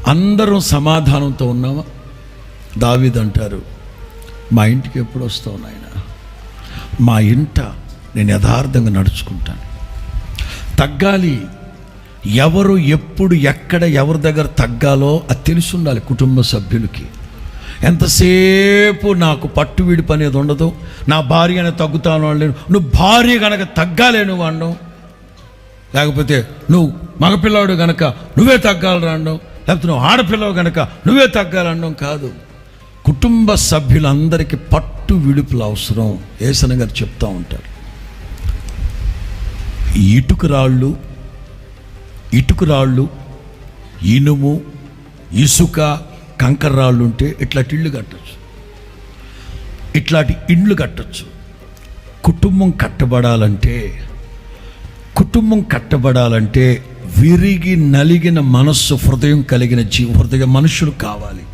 అందరం సమాధానంతో ఉన్నామా? దావీదు అంటారు, మా ఇంటికి ఎప్పుడు వస్తావు నాయన? మా ఇంట నేను యథార్థంగా నడుచుకుంటాను. తగ్గాలి. ఎవరు ఎప్పుడు ఎక్కడ ఎవరి దగ్గర తగ్గాలో అది తెలిసి ఉండాలి కుటుంబ సభ్యులకి. ఎంతసేపు నాకు పట్టు విడిపు అనేది ఉండదు. నా భార్య అనేది తగ్గుతాను అనలేను. నువ్వు భార్య కనుక తగ్గాలేను అనడం, లేకపోతే నువ్వు మగపిల్లాడు కనుక నువ్వే తగ్గాలని అనడం, లేకపోతే నువ్వు ఆడపిల్లవు కనుక నువ్వే తగ్గాలనడం కాదు. కుటుంబ సభ్యులందరికీ పట్టు విడుపులు అవసరం. యేసయ్య గారు చెప్తూ ఉంటారు, ఇటుకురాళ్ళు, ఇనుము, ఇసుక, కంకర్రాళ్ళు ఉంటే ఇట్లాంటి ఇండ్లు కట్టచ్చు. కుటుంబం కట్టబడాలంటే విరిగి నలిగిన మనస్సు, హృదయం కలిగిన హృదయ మనుషులు కావాలి.